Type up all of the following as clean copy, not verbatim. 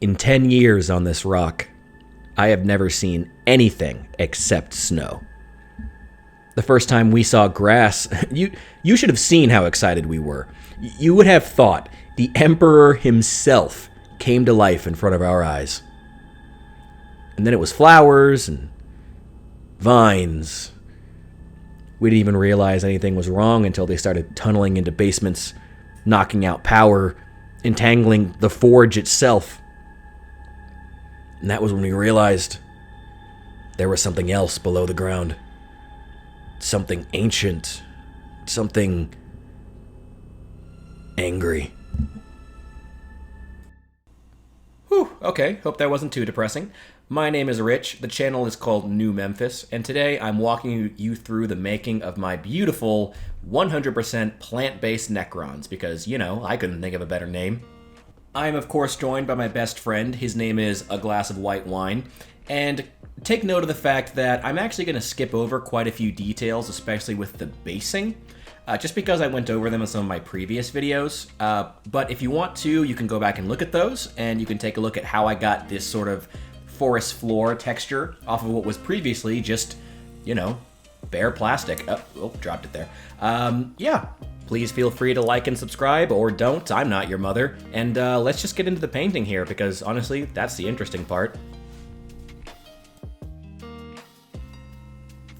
In 10 years on this rock, I have never seen anything except snow. The first time we saw grass, you should have seen how excited we were. You would have thought the Emperor himself came to life in front of our eyes. And then it was flowers and vines. We didn't even realize anything was wrong until they started tunneling into basements, knocking out power, entangling the forge itself. And that was when we realized there was something else below the ground. Something ancient. Something angry. Whew, okay, hope that wasn't too depressing. My name is Rich, the channel is called New Memphis, and today I'm walking you through the making of my beautiful 100% plant-based Necrons, because, you know, I couldn't think of a better name. I am, of course, joined by my best friend. His name is A Glass of White Wine. And take note of the fact that I'm actually going to skip over quite a few details, especially with the basing, just because I went over them in some of my previous videos. But if you want to, you can go back and look at those, and you can take a look at how I got this sort of forest floor texture off of what was previously just, you know, bare plastic. Oh, dropped it there. Yeah. Please feel free to like and subscribe, or don't, I'm not your mother. And let's just get into the painting here, because honestly, that's the interesting part.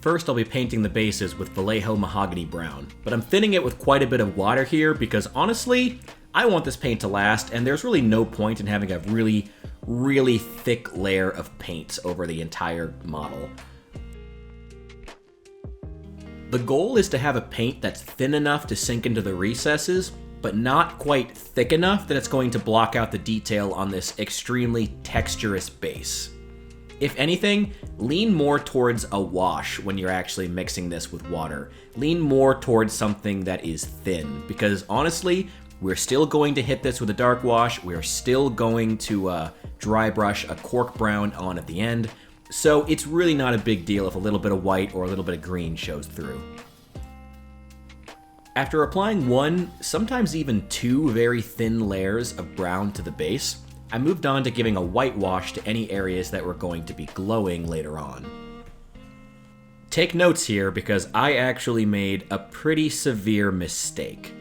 First, I'll be painting the bases with Vallejo Mahogany Brown, but I'm thinning it with quite a bit of water here, because honestly, I want this paint to last, and there's really no point in having a really, really thick layer of paint over the entire model. The goal is to have a paint that's thin enough to sink into the recesses, but not quite thick enough that it's going to block out the detail on this extremely texturous base. If anything, lean more towards a wash when you're actually mixing this with water. Lean more towards something that is thin, because honestly, we're still going to hit this with a dark wash, we're still going to dry brush a cork brown on at the end, so it's really not a big deal if a little bit of white or a little bit of green shows through. After applying one, sometimes even two very thin layers of brown to the base, I moved on to giving a white wash to any areas that were going to be glowing later on. Take notes here because I actually made a pretty severe mistake.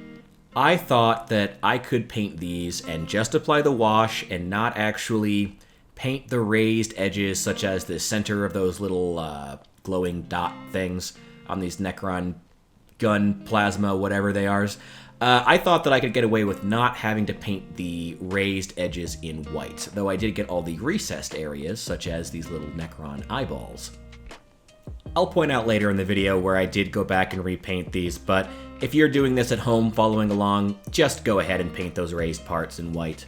I thought that I could paint these and just apply the wash and not actually paint the raised edges, such as the center of those little glowing dot things on these Necron gun, plasma, whatever they are. I thought that I could get away with not having to paint the raised edges in white, though I did get all the recessed areas, such as these little Necron eyeballs. I'll point out later in the video where I did go back and repaint these, but if you're doing this at home following along, just go ahead and paint those raised parts in white.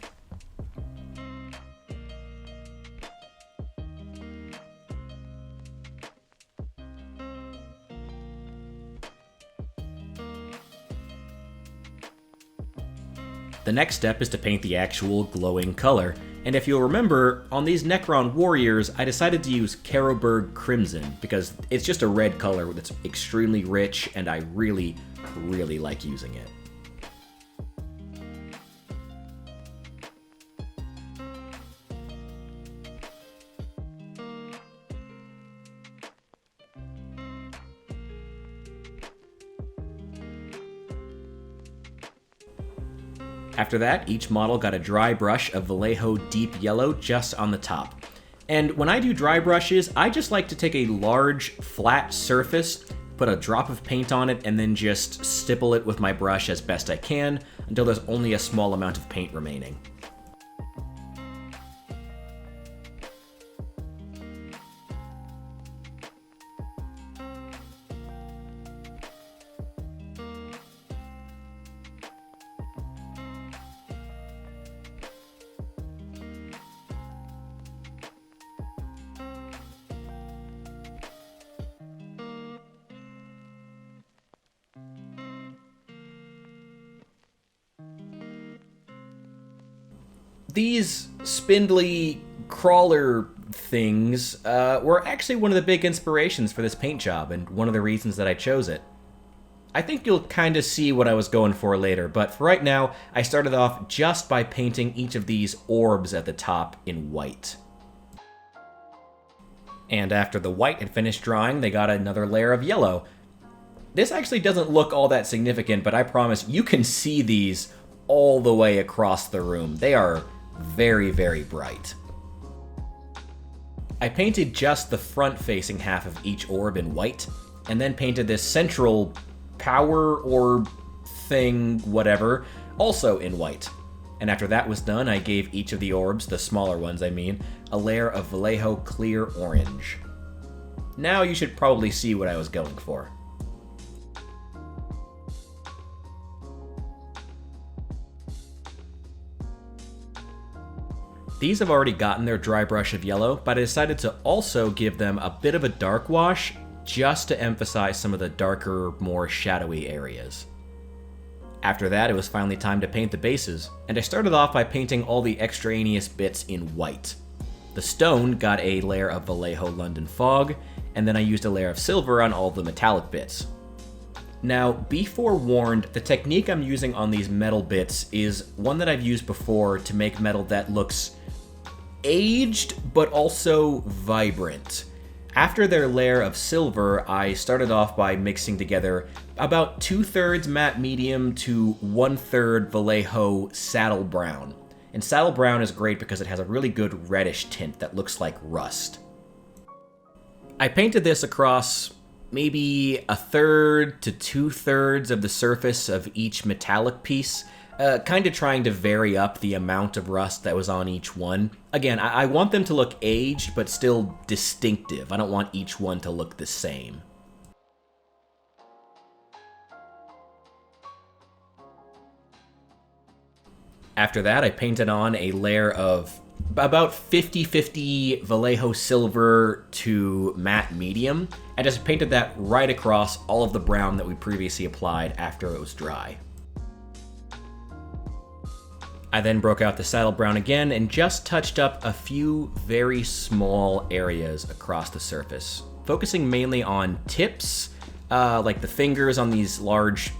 The next step is to paint the actual glowing color, and if you'll remember, on these Necron Warriors, I decided to use Carroburg Crimson, because it's just a red color that's extremely rich, and I really, really like using it. After that, each model got a dry brush of Vallejo Deep Yellow just on the top. And when I do dry brushes, I just like to take a large, flat surface, put a drop of paint on it, and then just stipple it with my brush as best I can until there's only a small amount of paint remaining. These spindly crawler things were actually one of the big inspirations for this paint job, and one of the reasons that I chose it. I think you'll kind of see what I was going for later, but for right now, I started off just by painting each of these orbs at the top in white. And after the white had finished drying, they got another layer of yellow. This actually doesn't look all that significant, but I promise you can see these all the way across the room. They are very, very bright. I painted just the front-facing half of each orb in white, and then painted this central power orb thing, whatever, also in white. And after that was done, I gave each of the orbs, the smaller ones I mean, a layer of Vallejo clear orange. Now you should probably see what I was going for. These have already gotten their dry brush of yellow, but I decided to also give them a bit of a dark wash just to emphasize some of the darker, more shadowy areas. After that, it was finally time to paint the bases, and I started off by painting all the extraneous bits in white. The stone got a layer of Vallejo London Fog, and then I used a layer of silver on all the metallic bits. Now, be forewarned, the technique I'm using on these metal bits is one that I've used before to make metal that looks aged, but also vibrant. After their layer of silver, I started off by mixing together about 2/3 matte medium to 1/3 Vallejo saddle brown. And saddle brown is great because it has a really good reddish tint that looks like rust. I painted this across maybe 1/3 to 2/3 of the surface of each metallic piece, kind of trying to vary up the amount of rust that was on each one. Again, I want them to look aged, but still distinctive. I don't want each one to look the same. After that, I painted on a layer of about 50-50 Vallejo silver to matte medium, and just painted that right across all of the brown that we previously applied after it was dry. I then broke out the saddle brown again and just touched up a few very small areas across the surface, focusing mainly on tips, like the fingers on these large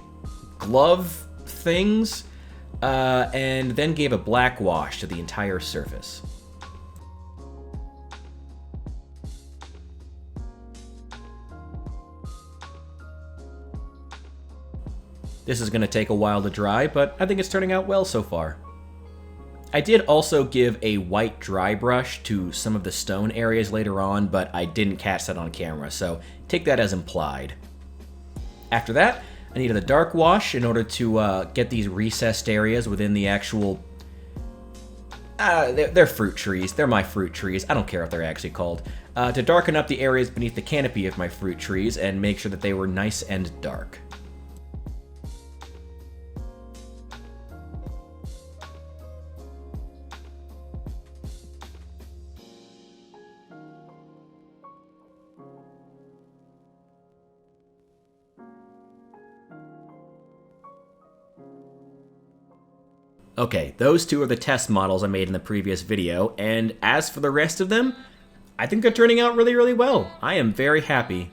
glove things, and then gave a black wash to the entire surface. This is going to take a while to dry, but I think it's turning out well so far. I did also give a white dry brush to some of the stone areas later on, but I didn't catch that on camera, so take that as implied. After that, I needed a dark wash in order to get these recessed areas within the actual... they're fruit trees. They're my fruit trees. I don't care what they're actually called. To darken up the areas beneath the canopy of my fruit trees and make sure that they were nice and dark. Okay, those two are the test models I made in the previous video, and as for the rest of them, I think they're turning out really, really well. I am very happy.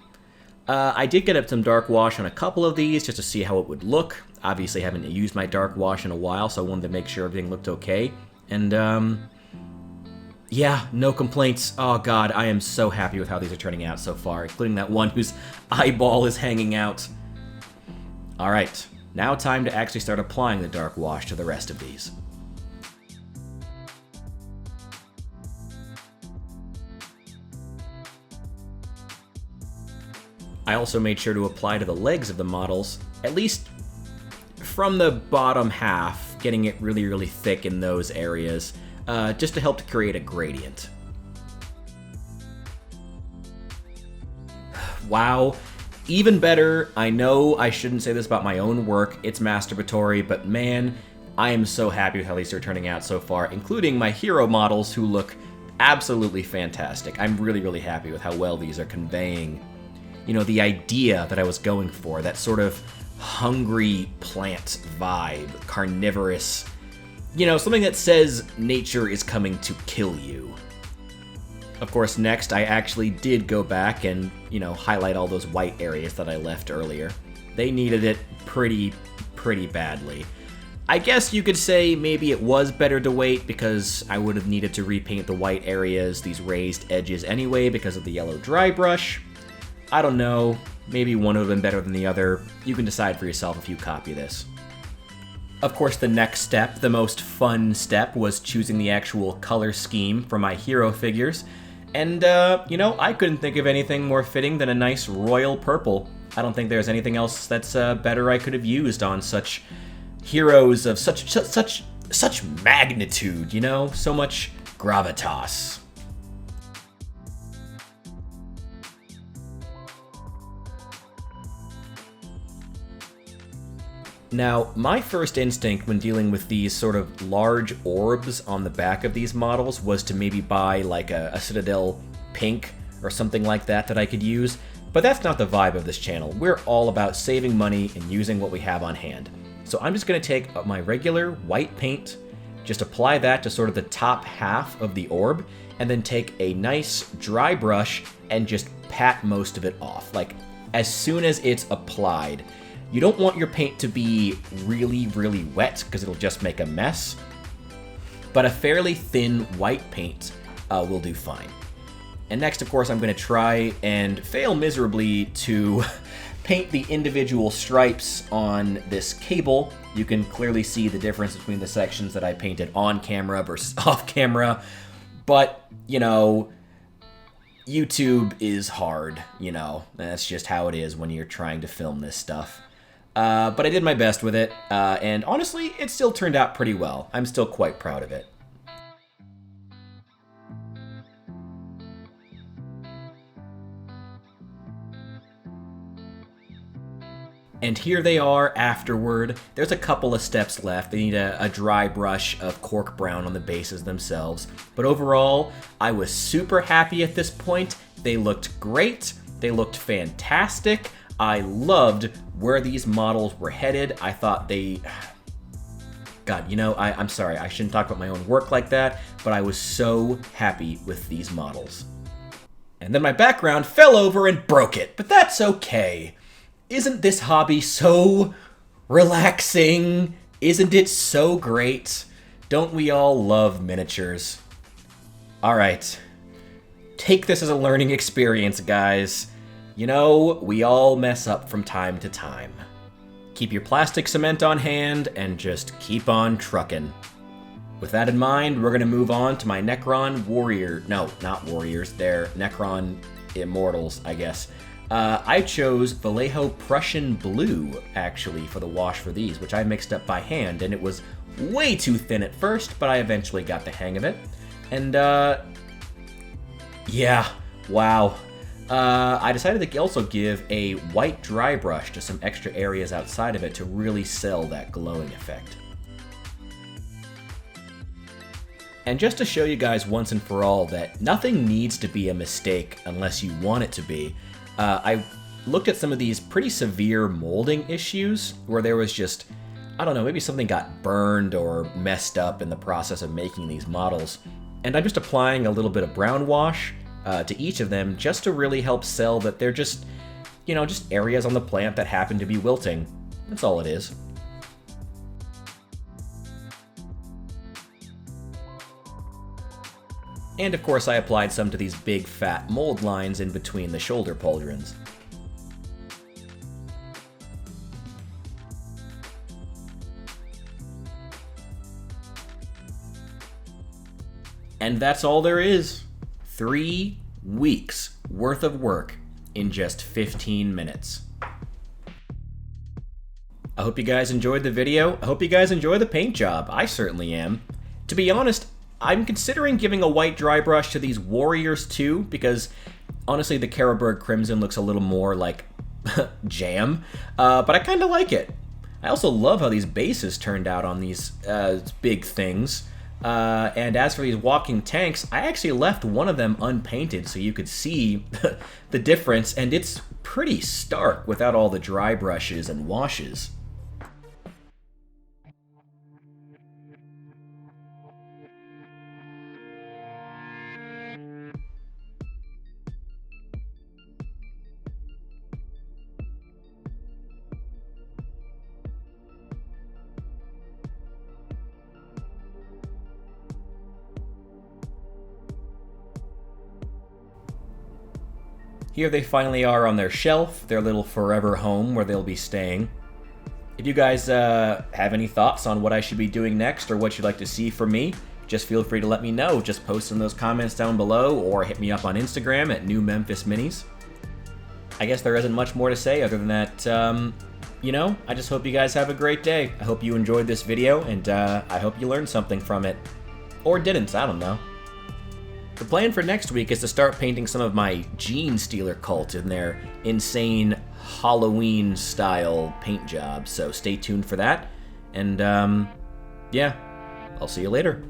I did get up some dark wash on a couple of these just to see how it would look. Obviously, I haven't used my dark wash in a while, so I wanted to make sure everything looked okay. And, yeah, no complaints. Oh god, I am so happy with how these are turning out so far, including that one whose eyeball is hanging out. Alright. Now time to actually start applying the dark wash to the rest of these. I also made sure to apply to the legs of the models, at least from the bottom half, getting it really, really thick in those areas, just to help to create a gradient. Wow. Even better. I know I shouldn't say this about my own work, it's masturbatory, but man, I am so happy with how these are turning out so far, including my hero models who look absolutely fantastic. I'm really, really happy with how well these are conveying, you know, the idea that I was going for, that sort of hungry plant vibe, carnivorous, you know, something that says nature is coming to kill you. Of course, next, I actually did go back and, you know, highlight all those white areas that I left earlier. They needed it pretty badly. I guess you could say maybe it was better to wait because I would have needed to repaint the white areas, these raised edges anyway because of the yellow dry brush. I don't know, maybe one would have been better than the other. You can decide for yourself if you copy this. Of course, the next step, the most fun step, was choosing the actual color scheme for my hero figures. And, you know, I couldn't think of anything more fitting than a nice royal purple. I don't think there's anything else that's better I could have used on such heroes of such magnitude, you know? So much gravitas. Now, my first instinct when dealing with these sort of large orbs on the back of these models was to maybe buy like a Citadel pink or something like that I could use, but that's not the vibe of this channel. We're all about saving money and using what we have on hand. So I'm just going to take my regular white paint, just apply that to sort of the top half of the orb, and then take a nice dry brush and just pat most of it off, like as soon as it's applied. You don't want your paint to be really wet because it'll just make a mess, but a fairly thin white paint will do fine. And next, of course, I'm going to try and fail miserably to paint the individual stripes on this cable. You can clearly see the difference between the sections that I painted on camera versus off camera, but, you know, YouTube is hard, you know. That's just how it is when you're trying to film this stuff. But I did my best with it, and honestly, it still turned out pretty well. I'm still quite proud of it. And here they are afterward. There's a couple of steps left. They need a dry brush of cork brown on the bases themselves. But overall, I was super happy at this point. They looked great. They looked fantastic. I loved where these models were headed. I thought they... God, you know, I'm sorry, I shouldn't talk about my own work like that, but I was so happy with these models. And then my background fell over and broke it, but that's okay. Isn't this hobby so relaxing? Isn't it so great? Don't we all love miniatures? Alright, take this as a learning experience, guys. You know, we all mess up from time to time. Keep your plastic cement on hand and just keep on trucking. With that in mind, we're going to move on to my Necron Warrior. No, not Warriors. They're Necron Immortals, I guess. I chose Vallejo Prussian Blue, actually, for the wash for these, which I mixed up by hand, and it was way too thin at first, but I eventually got the hang of it. And, yeah, wow. I decided to also give a white dry brush to some extra areas outside of it to really sell that glowing effect. And just to show you guys once and for all that nothing needs to be a mistake unless you want it to be, I looked at some of these pretty severe molding issues where there was just, I don't know, maybe something got burned or messed up in the process of making these models. And I'm just applying a little bit of brown wash to each of them just to really help sell that they're just, you know, just areas on the plant that happen to be wilting. That's all it is. And of course I applied some to these big fat mold lines in between the shoulder pauldrons. And that's all there is. 3 weeks worth of work in just 15 minutes. I hope you guys enjoyed the video. I hope you guys enjoy the paint job. I certainly am. To be honest, I'm considering giving a white dry brush to these Warriors too, because honestly the Karaberg Crimson looks a little more like jam, but I kind of like it. I also love how these bases turned out on these big things. And as for these walking tanks, I actually left one of them unpainted so you could see the difference, and it's pretty stark without all the dry brushes and washes. Here they finally are on their shelf, their little forever home where they'll be staying. If you guys have any thoughts on what I should be doing next or what you'd like to see from me, just feel free to let me know. Just post in those comments down below or hit me up on Instagram at New Memphis Minis. I guess there isn't much more to say other than that, I just hope you guys have a great day. I hope you enjoyed this video, and I hope you learned something from it. Or didn't, I don't know. The plan for next week is to start painting some of my Gene Stealer cult in their insane Halloween-style paint job, so stay tuned for that. And, yeah, I'll see you later.